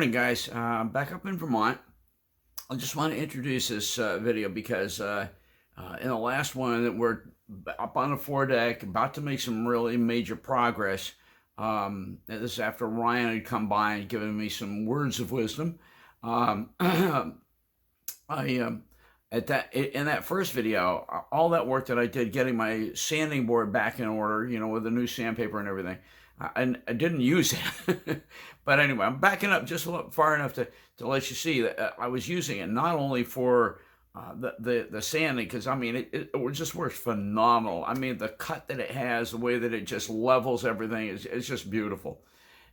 morning, guys. Back up in Vermont. I just want to introduce this video because in the last one that we're up on the foredeck, about to make some really major progress. This is after Ryan had come by and given me some words of wisdom. I in that first video, all that work that I did getting my sanding board back in order, with the new sandpaper and everything, I didn't use it. But anyway, I'm backing up just far enough to let you see that I was using it not only for the sanding, because I mean it just works phenomenal. I mean, the cut that it has, the way that it just levels everything is just beautiful.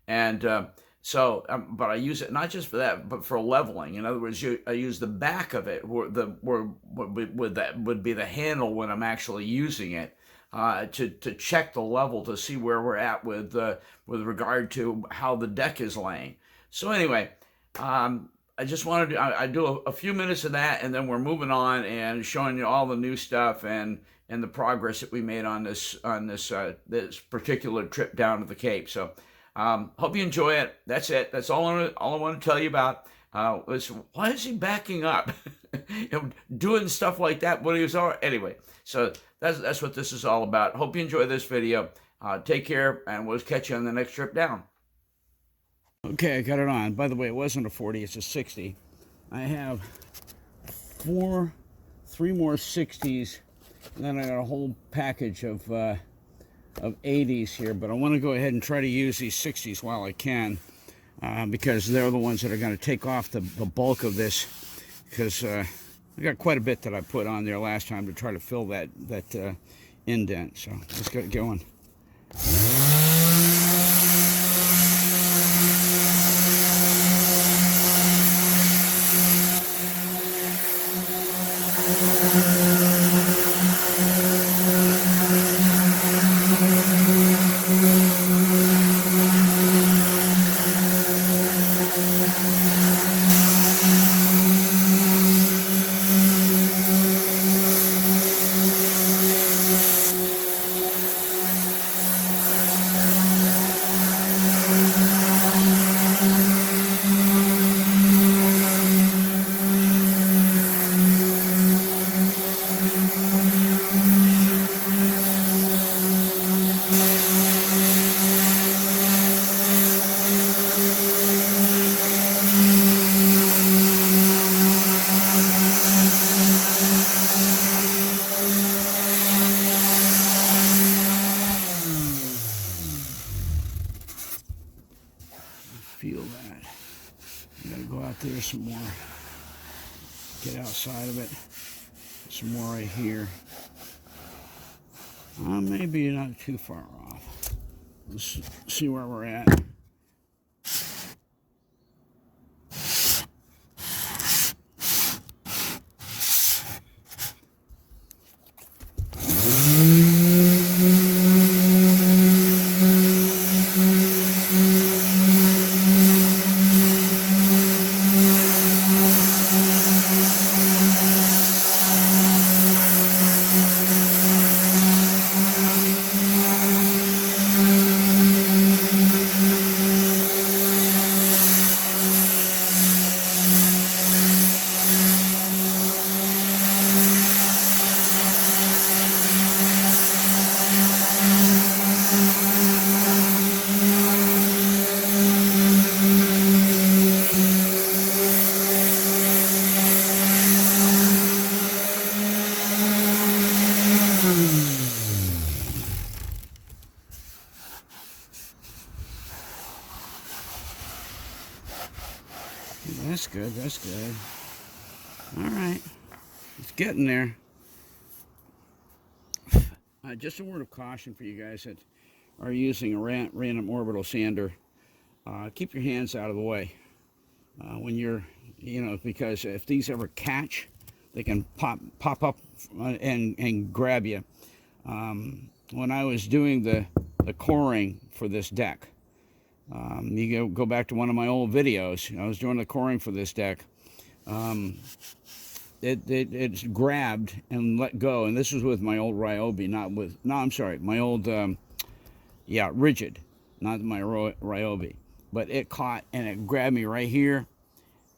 And but I use it not just for that, but for leveling. In other words, I use the back of it, where that would be the handle when I'm actually using it, to check the level, to see where we're at with regard to how the deck is laying. So anyway, I just wanted to I do a few minutes of that, and then we're moving on and showing you all the new stuff and the progress that we made on this particular trip down to the Cape. So. Hope you enjoy it. That's it. That's all I want to tell you about. Was why is he backing up? Doing stuff like that when he was all anyway. So that's what this is all about. Hope you enjoy this video. Take care, and we'll catch you on the next trip down. Okay, I got it on. By the way, it wasn't a 40; it's a 60. I have three more 60s, and then I got a whole package of 80s here, but I want to go ahead and try to use these 60s while I can, because they're the ones that are going to take off the bulk of this, because I got quite a bit that I put on there last time to try to fill that indent. So let's get going. Feel that. I gotta go out there some more. Get outside of it. Some more right here. Maybe not too far off. Let's see where we're at. That's good, that's good. All right, it's getting there. Just a word of caution for you guys that are using a random orbital sander. Keep your hands out of the way when you're, because if these ever catch, they can pop up and grab you. When I was doing the coring for this deck, you go back to one of my old videos. I was doing the coring for this deck. It's grabbed and let go, and this was with my old Ryobi, my old rigid, not my Ryobi. but it caught and it grabbed me right here.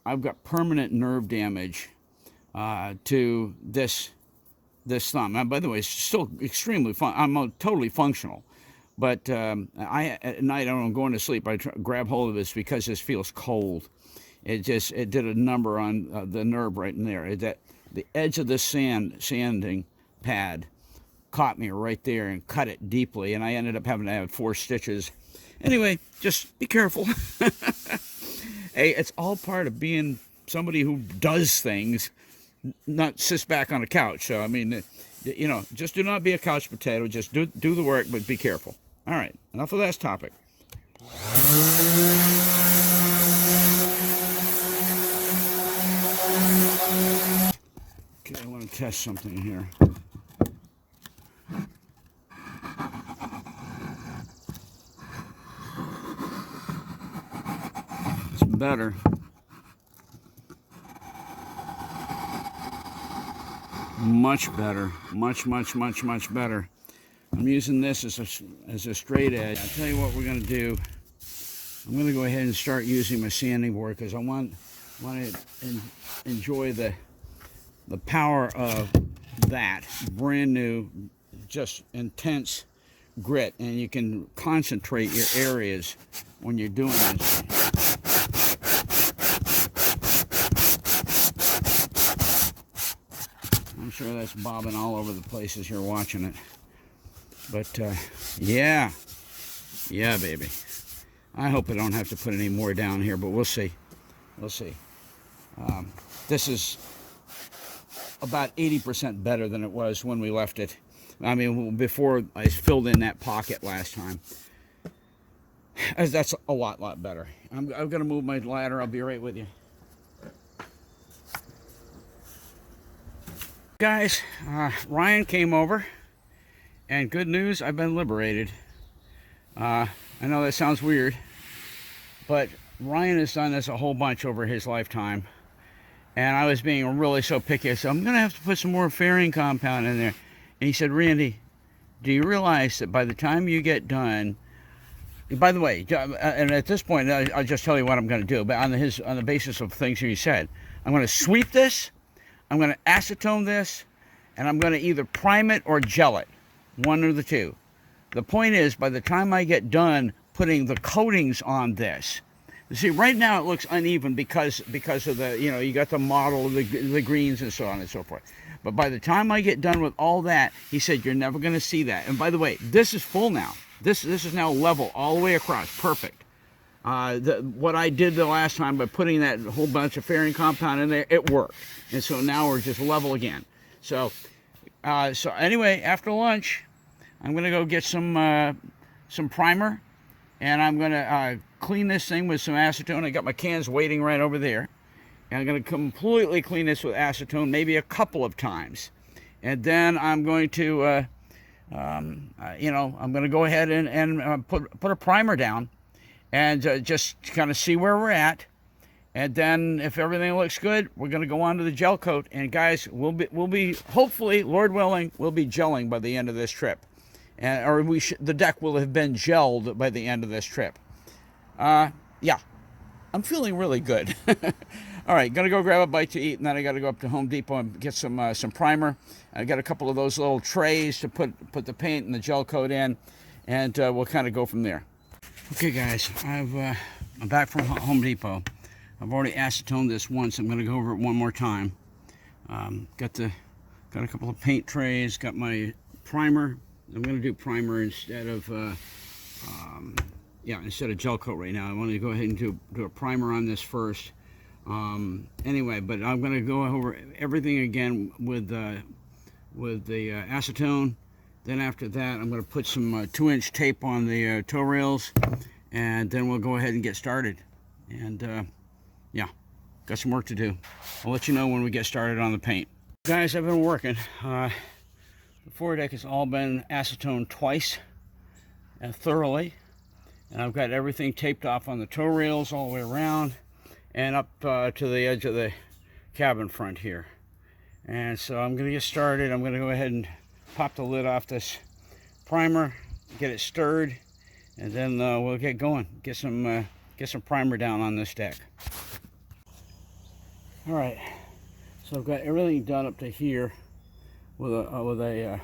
I've got permanent nerve damage to this thumb. And by the way, it's still extremely fun. I'm totally functional, but I at night when I'm going to sleep, I grab hold of this because this feels cold. It did a number on the nerve right in there. That the edge of this sanding pad caught me right there and cut it deeply, and I ended up having to have 4 stitches. Anyway, just be careful. Hey, it's all part of being somebody who does things, not sits back on a couch. So, I mean, you know, just do not be a couch potato. Just do the work, but be careful. All right, enough of that topic. Okay, I want to test something here. It's better. Much better. Much better. I'm using this as a straight edge. I'll tell you what we're going to do. I'm going to go ahead and start using my sanding board because I want to enjoy the power of that brand new, just intense grit, and you can concentrate your areas when you're doing this. I'm sure that's bobbing all over the place as you're watching it, but yeah, baby. I hope I don't have to put any more down here, but we'll see. This is about 80% better than it was when we left it. I mean, before I filled in that pocket last time. That's a lot better. I'm going to move my ladder. I'll be right with you. Guys, Ryan came over, and good news, I've been liberated. I know that sounds weird, but Ryan has done this a whole bunch over his lifetime. And I was being really so picky. I said, I'm going to have to put some more fairing compound in there. And he said, Randy, do you realize that by the time you get done, by the way, and at this point, I'll just tell you what I'm going to do, but on the basis of things he said, I'm going to sweep this, I'm going to acetone this, and I'm going to either prime it or gel it, one or the two. The point is, by the time I get done putting the coatings on this, you see, right now it looks uneven because of the, you know, you got the model, the greens and so on and so forth. But by the time I get done with all that, he said, you're never going to see that. And by the way, this is full now. This is now level all the way across. Perfect. What I did the last time by putting that whole bunch of fairing compound in there, it worked. And so now we're just level again. So anyway, after lunch, I'm going to go get some primer. And I'm going to clean this thing with some acetone. I got my cans waiting right over there. And I'm going to completely clean this with acetone, maybe a couple of times. And then I'm going to, I'm going to go ahead and put a primer down and just kind of see where we're at. And then if everything looks good, we're going to go on to the gel coat. And guys, we'll be hopefully, Lord willing, we'll be gelling by the end of this trip. Or the deck will have been gelled by the end of this trip. Yeah, I'm feeling really good. All right, gonna go grab a bite to eat, and then I gotta go up to Home Depot and get some primer. I got a couple of those little trays to put the paint and the gel coat in, and we'll kind of go from there. Okay, guys, I'm back from Home Depot. I've already acetoned this once. I'm gonna go over it one more time. Got a couple of paint trays. Got my primer. I'm going to do primer instead of gel coat right now. I want to go ahead and do a primer on this first. Anyway, but I'm going to go over everything again with the acetone. Then after that, I'm going to put some 2-inch tape on the toe rails, and then we'll go ahead and get started. And yeah, got some work to do. I'll let you know when we get started on the paint. Guys, I've been working. The foredeck has all been acetone twice and thoroughly, and I've got everything taped off on the toe rails all the way around and up to the edge of the cabin front here. And so I'm going to get started. I'm going to go ahead and pop the lid off this primer, get it stirred, and then we'll get going. Get some get some primer down on this deck. All right, so I've got everything done up to here with a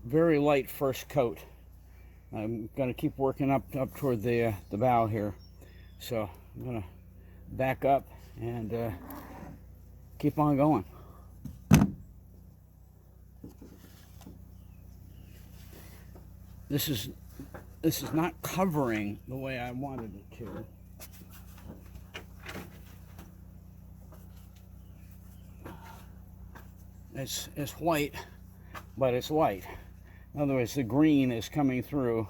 very light first coat. I'm going to keep working up toward the bow here. So I'm going to back up and keep on going. This is not covering the way I wanted it to. It's white, but it's light. In other words, the green is coming through.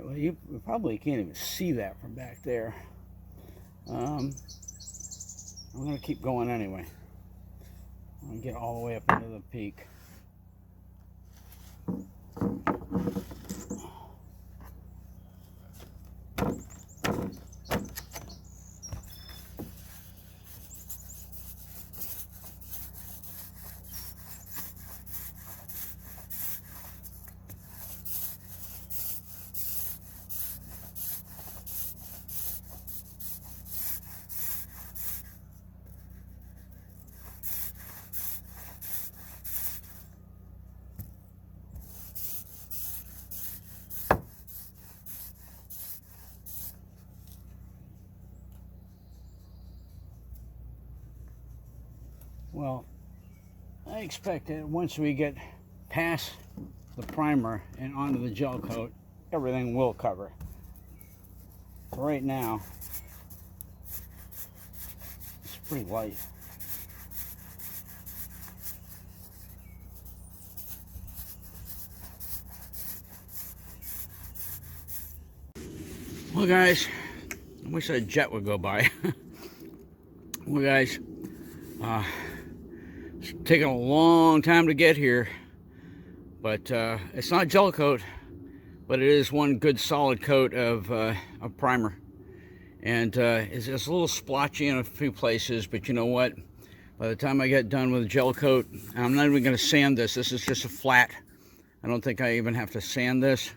Well, you probably can't even see that from back there. I'm going to keep going anyway. I'm going to get all the way up into the peak. Well, I expect that once we get past the primer and onto the gel coat, everything will cover. So right now, it's pretty light. Well, guys, I wish a jet would go by. Well, guys, it's taken a long time to get here, but it's not gel coat, but it is one good solid coat of primer. And it's a little splotchy in a few places, but you know what? By the time I get done with the gel coat, and I'm not even going to sand this. This is just a flat. I don't think I even have to sand this.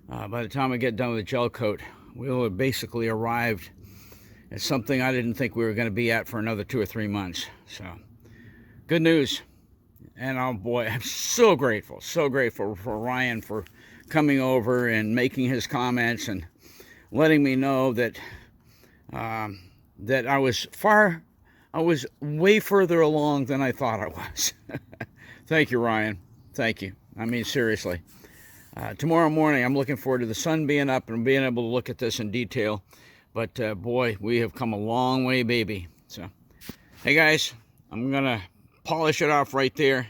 By the time I get done with the gel coat, we'll have basically arrived at something I didn't think we were going to be at for another 2 or 3 months. So, good news. And oh boy, I'm so grateful for Ryan for coming over and making his comments and letting me know that that I was way further along than I thought I was. Thank you, Ryan. Thank you. I mean, seriously. Tomorrow morning, I'm looking forward to the sun being up and being able to look at this in detail. But boy, we have come a long way, baby. So, hey guys, I'm gonna polish it off right there.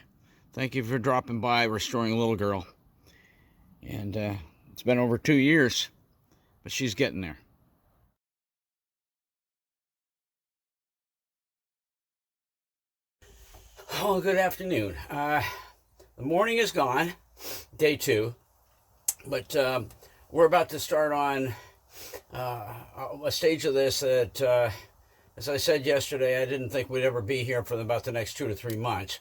Thank you for dropping by, restoring a little girl. And it's been over 2 years, but she's getting there. Oh, good afternoon. The morning is gone, day 2, but we're about to start on a stage of this that, as I said yesterday, I didn't think we'd ever be here for about the next 2 to 3 months.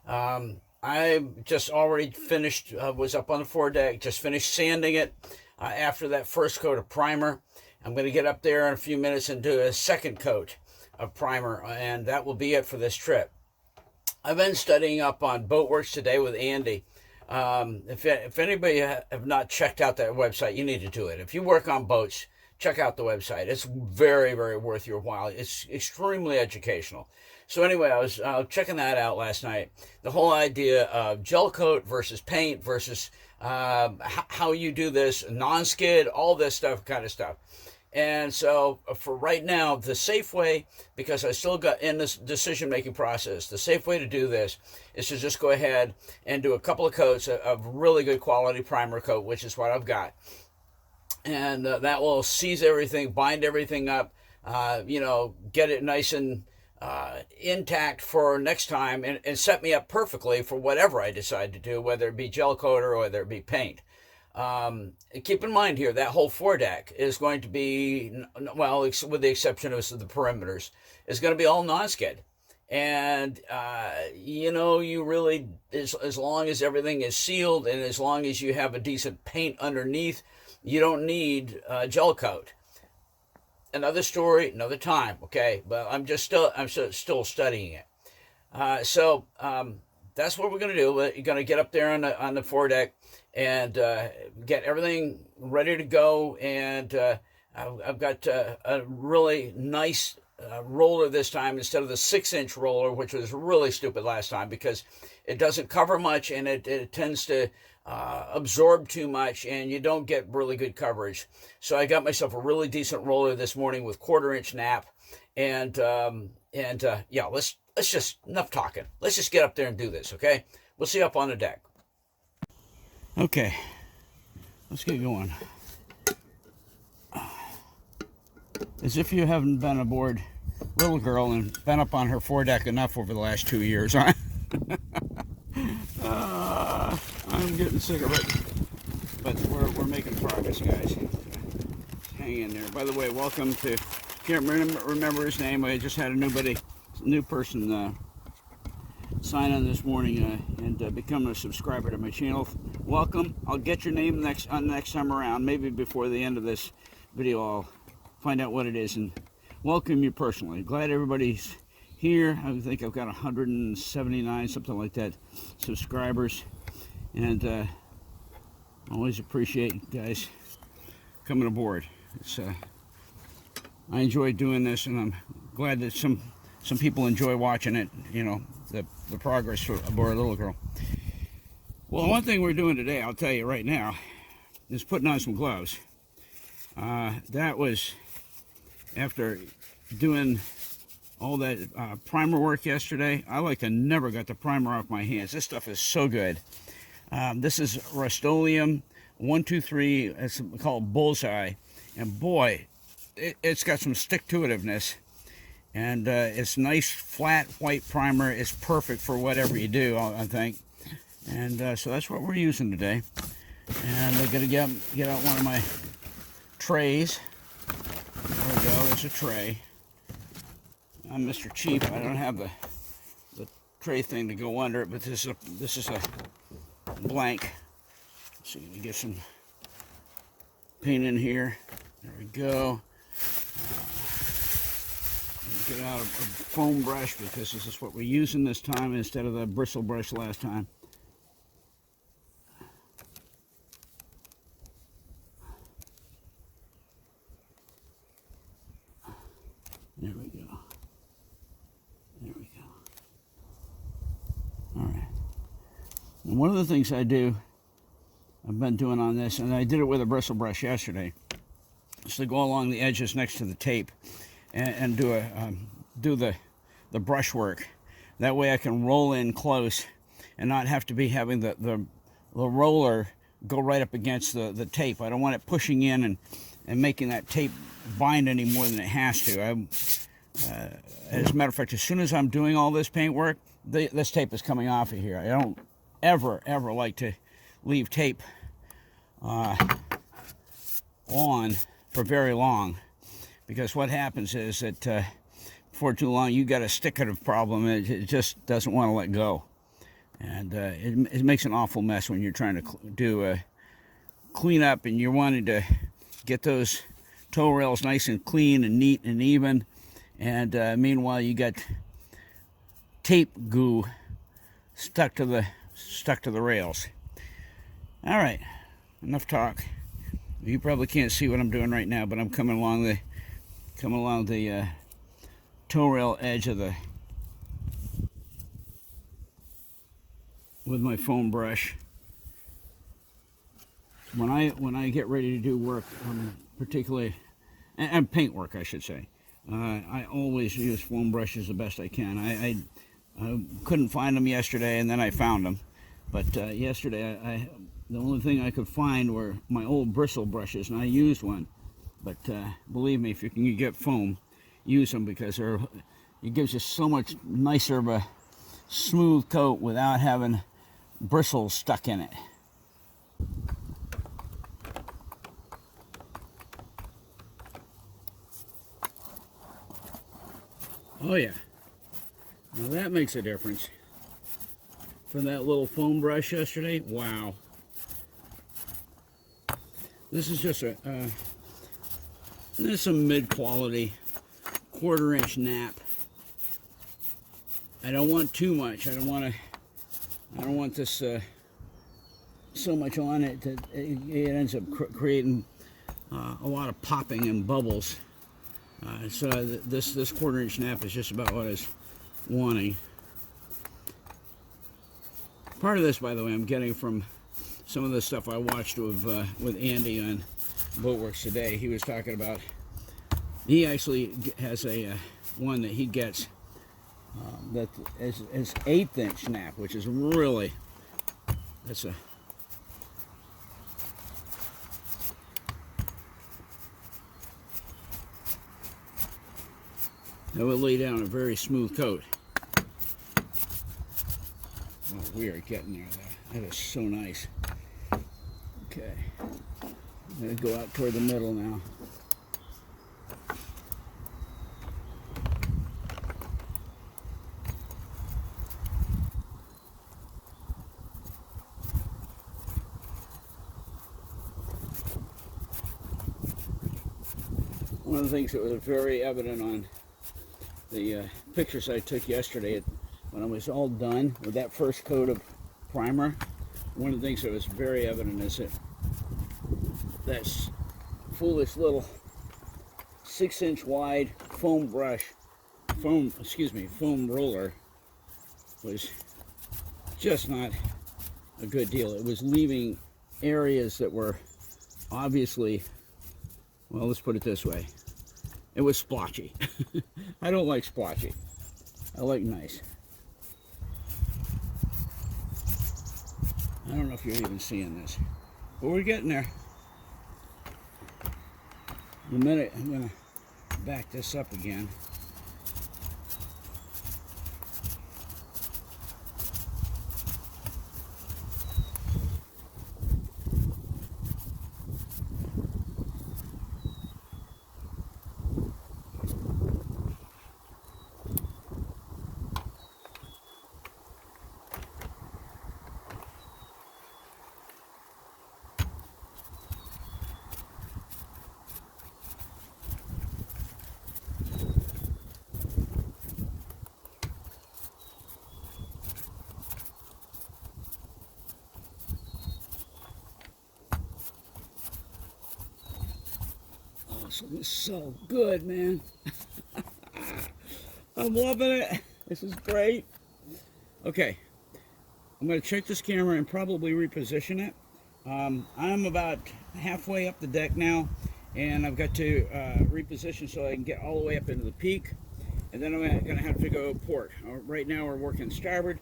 I just already finished, was up on the foredeck, just finished sanding it after that first coat of primer. I'm going to get up there in a few minutes and do a second coat of primer, and that will be it for this trip. I've been studying up on Boatworks today with Andy. If anybody have not checked out that website, you need to do it. If you work on boats, check out the website. It's very, very worth your while. It's extremely educational. So anyway, I was checking that out last night. The whole idea of gel coat versus paint versus how you do this, non-skid, all this stuff, kind of stuff. And so for right now, the safe way, because I still got in this decision-making process, the safe way to do this is to just go ahead and do a couple of coats of really good quality primer coat, which is what I've got. And that will seize everything, bind everything up, get it nice and intact for next time, and set me up perfectly for whatever I decide to do, whether it be gel coat or whether it be paint. Keep in mind here, that whole foredeck is going to be, well, with the exception of the perimeters, is going to be all non-skid. And, you really, as long as everything is sealed and as long as you have a decent paint underneath, you don't need gel coat. Another story, another time, okay? But I'm still studying it. So that's what we're going to do. We're going to get up there on the foredeck and get everything ready to go. And I've got a really nice roller this time instead of the 6-inch roller, which was really stupid last time because it doesn't cover much and it tends to absorb too much and you don't get really good coverage. So I got myself a really decent roller this morning with 1/4-inch nap. And yeah, let's just, enough talking. Let's just get up there and do this, okay? We'll see you up on the deck. Okay, let's get going. As if you haven't been aboard Little Girl and been up on her foredeck enough over the last 2 years, huh? I'm getting sick of it, but we're making progress, guys. Hang in there. By the way, welcome to, can't remember his name. I just had a new person sign on this morning and become a subscriber to my channel. Welcome. I'll get your name next time around. Maybe before the end of this video, I'll find out what it is and welcome you personally. Glad everybody's here. I think I've got 179, something like that, subscribers, and always appreciate you guys coming aboard. It's I enjoy doing this, and I'm glad that some people enjoy watching it. You know, the progress aboard Little Girl. Well, one thing we're doing today, I'll tell you right now, is putting on some gloves. That was after doing all that primer work yesterday. I like to never got the primer off my hands. This stuff is so good. This is Rust-Oleum 123. It's called Bullseye, and boy, it's got some stick-to-itiveness, and it's nice flat white primer. It's perfect for whatever you do, I think. And so that's what we're using today. And I'm gonna get out one of my trays. There we go. There's a tray. I'm Mr. Cheap. I don't have the tray thing to go under it, but this is a blank. So you get some paint in here. There we go. Get out a foam brush because this is what we're using this time instead of the bristle brush last time. There we go. There we go. All right. And one of the things I've been doing on this, and I did it with a bristle brush yesterday, is to go along the edges next to the tape and do the brushwork. That way I can roll in close and not have to be having the roller go right up against the tape. I don't want it pushing in and making that tape bind any more than it has to. As a matter of fact, as soon as I'm doing all this paint work, this tape is coming off of here. I don't ever like to leave tape on for very long, because what happens is that before too long you got a stick-it problem and it just doesn't want to let go, and it makes an awful mess when you're trying to do a clean up and you're wanting to get those toe rails nice and clean and neat and even, and meanwhile you got tape goo stuck to the rails. All right, enough talk. You probably can't see what I'm doing right now, but I'm coming along the toe rail edge of with my foam brush. When I get ready to do work, particularly and paint work, I should say, I always use foam brushes the best I can. I couldn't find them yesterday, and then I found them. But yesterday, the only thing I could find were my old bristle brushes, and I used one. But believe me, if you can get foam, use them, because it gives you so much nicer of a smooth coat without having bristles stuck in it. Oh yeah, now that makes a difference. From that little foam brush yesterday, wow. This is just this is some mid-quality 1/4 inch nap. I don't want too much. I don't want this so much on it that it ends up creating a lot of popping and bubbles. So this 1/4 inch nap is just about what I was wanting. Part of this, by the way, I'm getting from some of the stuff I watched with Andy on Boatworks today. He was talking about, he actually has a one that he gets that is 1/8 inch nap, which is really, that would lay down a very smooth coat. Oh, we are getting there, though. That is so nice. Okay, I'm going to go out toward the middle now. One of the things that was very evident on the pictures I took yesterday, when I was all done with that first coat of primer, one of the things that was very evident is that foolish little 6-inch wide foam roller was just not a good deal. It was leaving areas that were obviously, well, let's put it this way, it was splotchy. I don't like splotchy. I like nice. I don't know if you're even seeing this, but we're getting there. In a minute, I'm going to back this up again. This is so good, man. I'm loving it. This is great. Okay, I'm going to check this camera and probably reposition it. I'm about halfway up the deck now, and I've got to reposition so I can get all the way up into the peak, and then I'm going to have to go port. Right now we're working starboard,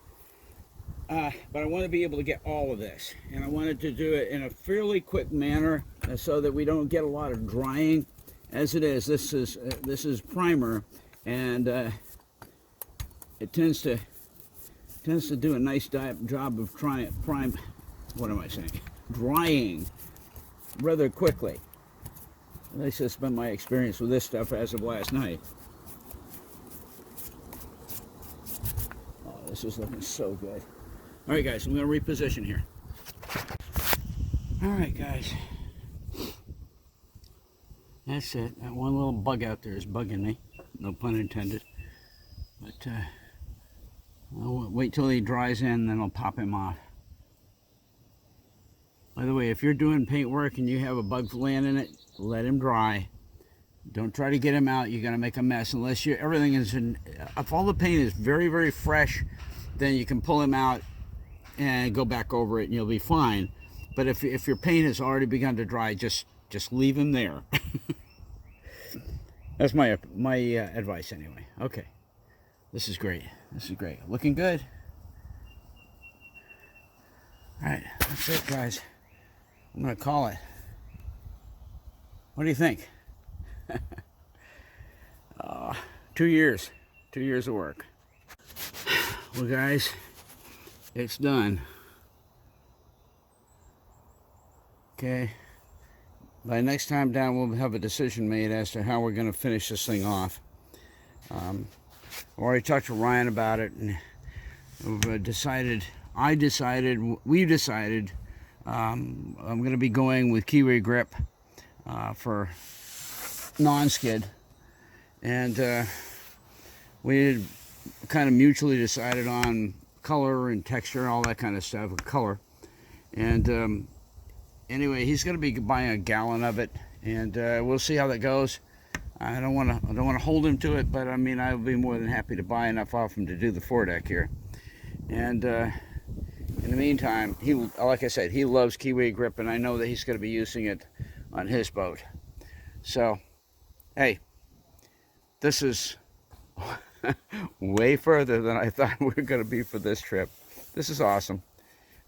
but I want to be able to get all of this, and I wanted to do it in a fairly quick manner so that we don't get a lot of drying. As it is, this is primer, and it tends to do a nice job of drying rather quickly. At least that's been my experience with this stuff as of last night. Oh, this is looking so good. All right, guys, I'm going to reposition here. All right, guys. That's it. That one little bug out there is bugging me. No pun intended. But I'll wait till he dries in, then I'll pop him off. But By the way, if you're doing paint work and you have a bug laying in it, let him dry. Don't try to get him out. You're going to make a mess unless everything is in. If all the paint is very, very fresh, then you can pull him out and go back over it and you'll be fine. But if your paint has already begun to dry, just leave him there. That's my advice anyway. Okay, this is great. This is great. Looking good. All right, that's it, guys. I'm gonna call it. What do you think? 2 years. 2 years of work. Well, guys, it's done. Okay. By next time down, we'll have a decision made as to how we're going to finish this thing off. I already talked to Ryan about it, and we decided, I'm going to be going with Kiwi grip for non-skid. And we kind of mutually decided on color and texture, all that kind of stuff, color. And anyway, he's going to be buying a gallon of it, and we'll see how that goes. I don't want to hold him to it, but I mean, I'll be more than happy to buy enough off him to do the foredeck here. And in the meantime, like I said, he loves Kiwi grip, and I know that he's going to be using it on his boat. So, hey, this is way further than I thought we were going to be for this trip. This is awesome,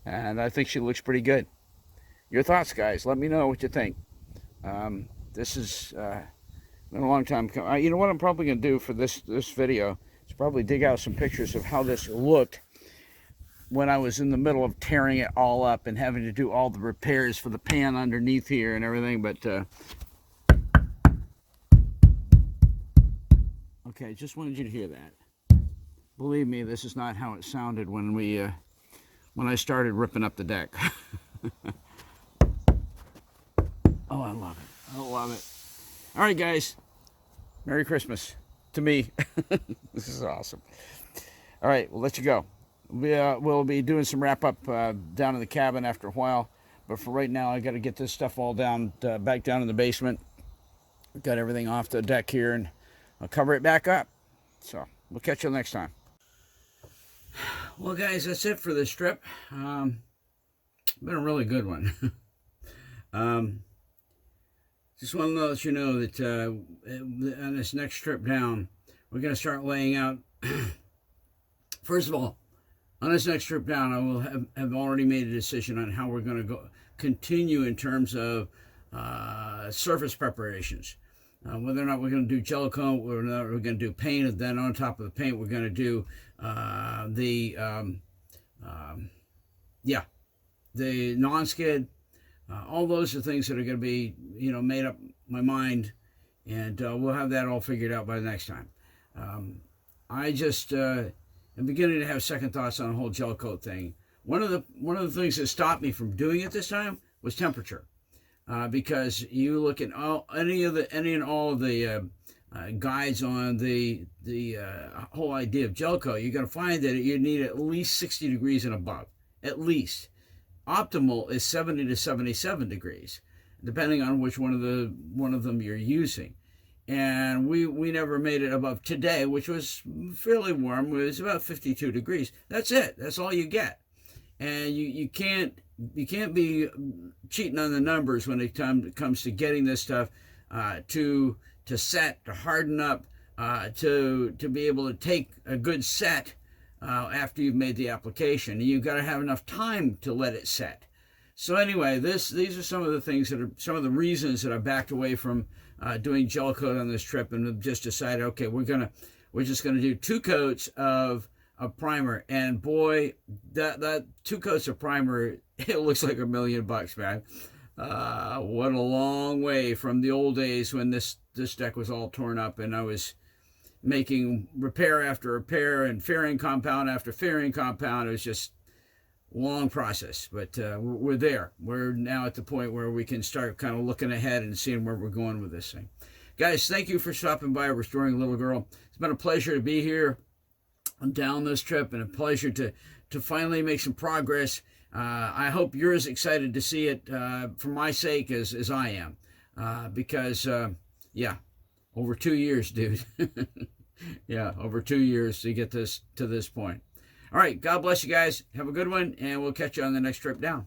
and I think she looks pretty good. Your thoughts, guys. Let me know what you think. This has been a long time coming. You know what I'm probably going to do for this video is probably dig out some pictures of how this looked when I was in the middle of tearing it all up and having to do all the repairs for the pan underneath here and everything. But okay, just wanted you to hear that. Believe me, this is not how it sounded when I started ripping up the deck. Oh, I love it. I love it. All right, guys. Merry Christmas to me. This is awesome. All right, we'll let you go. We'll be doing some wrap-up down in the cabin after a while. But for right now, I got to get this stuff all down, back down in the basement. Got everything off the deck here, and I'll cover it back up. So we'll catch you next time. Well, guys, that's it for this trip. Been a really good one. Just want to let you know that on this next trip down, we're going to start laying out. First of all, on this next trip down, I will have already made a decision on how we're going to continue in terms of surface preparations. Whether or not we're going to do gel coat, whether or not we're going to do paint, and then on top of the paint, we're going to do the non-skid. All those are things that are going to be, made up my mind, and we'll have that all figured out by the next time. I just am beginning to have second thoughts on the whole gel coat thing. One of the things that stopped me from doing it this time was temperature, because you look at any and all of the guides on the whole idea of gel coat. You're going to find that you need at least 60 degrees and above, at least. Optimal is 70 to 77 degrees, depending on which one of them you're using. And we never made it above today, which was fairly warm. It was about 52 degrees. That's it. That's all you get. And you can't be cheating on the numbers when it comes to getting this stuff to set, to harden up, to be able to take a good set after you've made the application. You've got to have enough time to let it set. So anyway, these are some of the things that are some of the reasons that I backed away from doing gel coat on this trip, and have just decided, okay, we're just gonna do 2 coats of primer. And boy, that 2 coats of primer, it looks like $1 million, man. What a long way from the old days when this deck was all torn up and I was making repair after repair and fairing compound after fairing compound. It was just a long process, but we're there. We're now at the point where we can start kind of looking ahead and seeing where we're going with this thing. Guys, thank you for stopping by Restoring Little Girl. It's been a pleasure to be here down this trip, and a pleasure to finally make some progress I hope you're as excited to see it for my sake as I am, because yeah, over 2 years, dude. Yeah, over 2 years to get this to this point. All right, God bless you guys. Have a good one, and we'll catch you on the next trip down.